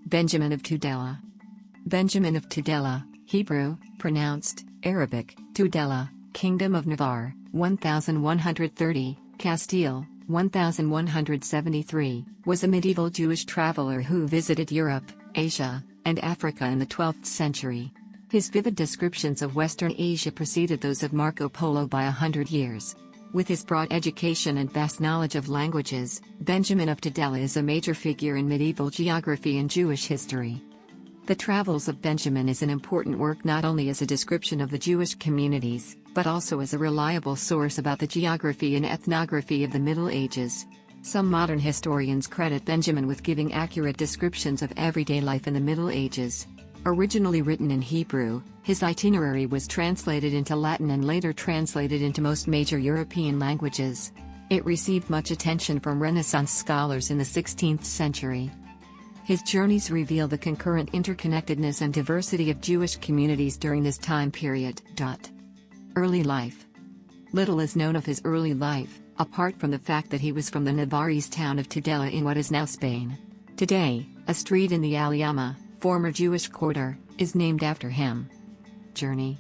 Benjamin of Tudela. Benjamin of Tudela, Hebrew, pronounced, Arabic, Tudela, Kingdom of Navarre, 1130, Castile, 1173, was a medieval Jewish traveler who visited Europe, Asia, and Africa in the 12th century. His vivid descriptions of Western Asia preceded those of Marco Polo by 100 years. With his broad education and vast knowledge of languages, Benjamin of Tudela is a major figure in medieval geography and Jewish history. The Travels of Benjamin is an important work not only as a description of the Jewish communities, but also as a reliable source about the geography and ethnography of the Middle Ages. Some modern historians credit Benjamin with giving accurate descriptions of everyday life in the Middle Ages. Originally written in Hebrew, his itinerary was translated into Latin and later translated into most major European languages. It received much attention from Renaissance scholars in the 16th century. His journeys reveal the concurrent interconnectedness and diversity of Jewish communities during this time period. Early life. Little is known of his early life, apart from the fact that he was from the Navarrese town of Tudela in what is now Spain. Today, a street in the Aliyama, former Jewish quarter, is named after him. Journey.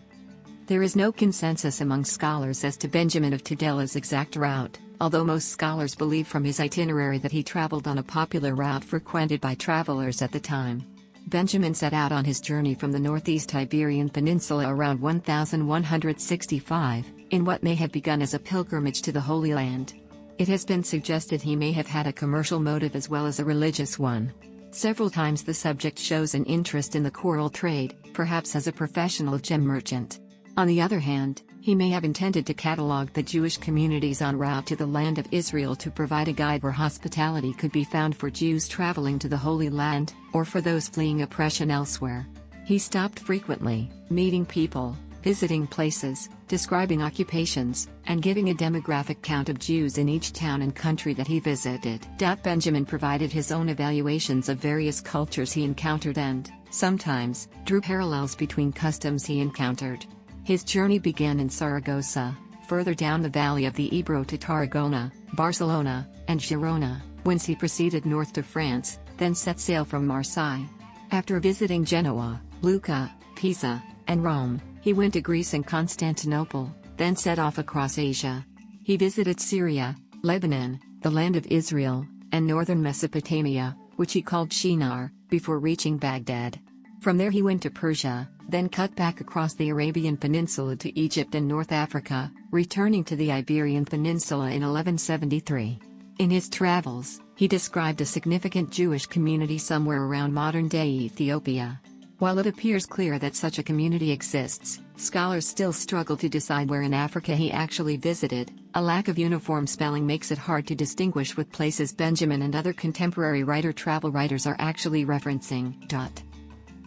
There is no consensus among scholars as to Benjamin of Tudela's exact route, although most scholars believe from his itinerary that he traveled on a popular route frequented by travelers at the time. Benjamin set out on his journey from the northeast Iberian Peninsula around 1165, in what may have begun as a pilgrimage to the Holy Land. It has been suggested he may have had a commercial motive as well as a religious one. Several times the subject shows an interest in the coral trade, perhaps as a professional gem merchant. On the other hand, he may have intended to catalogue the Jewish communities en route to the land of Israel to provide a guide where hospitality could be found for Jews traveling to the Holy Land, or for those fleeing oppression elsewhere. He stopped frequently, meeting people, visiting places, describing occupations, and giving a demographic count of Jews in each town and country that he visited. Benjamin provided his own evaluations of various cultures he encountered and, sometimes, drew parallels between customs he encountered. His journey began in Saragossa, further down the valley of the Ebro to Tarragona, Barcelona, and Girona, whence he proceeded north to France, then set sail from Marseille. After visiting Genoa, Lucca, Pisa, and Rome, he went to Greece and Constantinople, then set off across Asia. He visited Syria, Lebanon, the land of Israel, and northern Mesopotamia, which he called Shinar, before reaching Baghdad. From there he went to Persia, then cut back across the Arabian Peninsula to Egypt and North Africa, returning to the Iberian Peninsula in 1173. In his travels, he described a significant Jewish community somewhere around modern-day Ethiopia. While it appears clear that such a community exists, scholars still struggle to decide where in Africa he actually visited. A lack of uniform spelling makes it hard to distinguish what places Benjamin and other contemporary travel writers are actually referencing.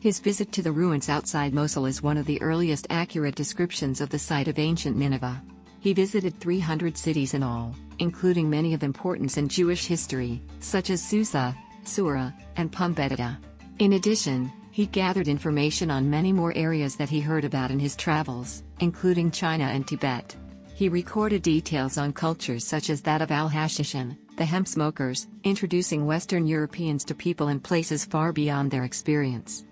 His visit to the ruins outside Mosul is one of the earliest accurate descriptions of the site of ancient Nineveh. He visited 300 cities in all, including many of importance in Jewish history, such as Susa, Sura, and Pumbedita. In addition, he gathered information on many more areas that he heard about in his travels, including China and Tibet. He recorded details on cultures such as that of Al-Hashishin, the hemp smokers, introducing Western Europeans to people and places far beyond their experience.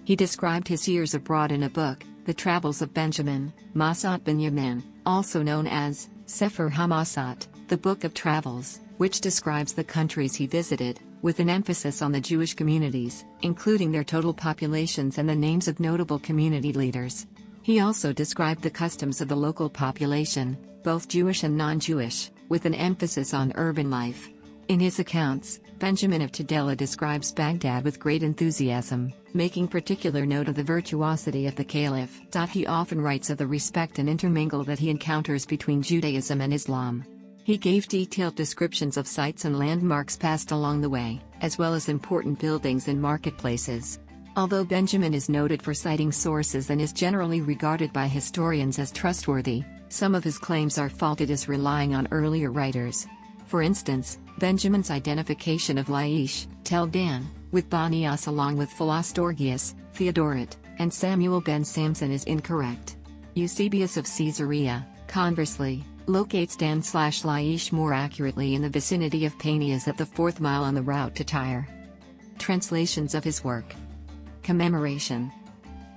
He described his years abroad in a book, The Travels of Benjamin, Masat Bnyamin, also known as Sefer HaMasat, the Book of Travels, which describes the countries he visited, with an emphasis on the Jewish communities, including their total populations and the names of notable community leaders. He also described the customs of the local population, both Jewish and non-Jewish, with an emphasis on urban life. In his accounts, Benjamin of Tudela describes Baghdad with great enthusiasm, making particular note of the virtuosity of the caliph. He often writes of the respect and intermingle that he encounters between Judaism and Islam. He gave detailed descriptions of sites and landmarks passed along the way, as well as important buildings and marketplaces. Although Benjamin is noted for citing sources and is generally regarded by historians as trustworthy, some of his claims are faulted as relying on earlier writers. For instance, Benjamin's identification of Laish, Tel Dan, with Bonias along with Philostorgius, Theodoret, and Samuel ben Samson is incorrect. Eusebius of Caesarea, conversely, locates Dan/Laish more accurately in the vicinity of Panias at the 4th mile on the route to Tyre. translations of his work. Commemoration.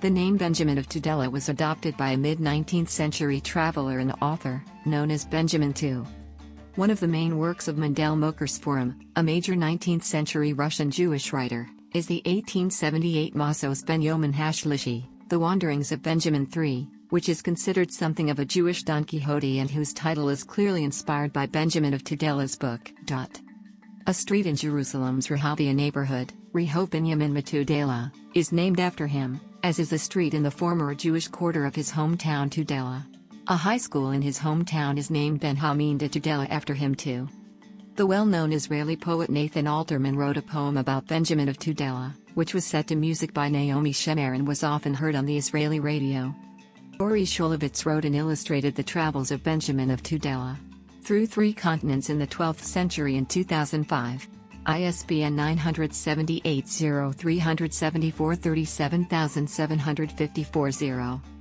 The name Benjamin of Tudela was adopted by a mid-19th century traveler and author, known as Benjamin II. One of the main works of Mendel Mokersforum, a major 19th century Russian Jewish writer, is the 1878 Masos Benjamin Hashlishi, The Wanderings of Benjamin III, which is considered something of a Jewish Don Quixote and whose title is clearly inspired by Benjamin of Tudela's book. A street in Jerusalem's Rehavia neighborhood, Rehov Binyamin Tudela, is named after him, as is a street in the former Jewish quarter of his hometown Tudela. A high school in his hometown is named Ben Hamin de Tudela after him too. The well-known Israeli poet Nathan Alterman wrote a poem about Benjamin of Tudela, which was set to music by Naomi Shemer and was often heard on the Israeli radio. Ori Shulevitz wrote and illustrated the travels of Benjamin of Tudela through 3 continents in the 12th century in 2005. ISBN 978-0374 37754.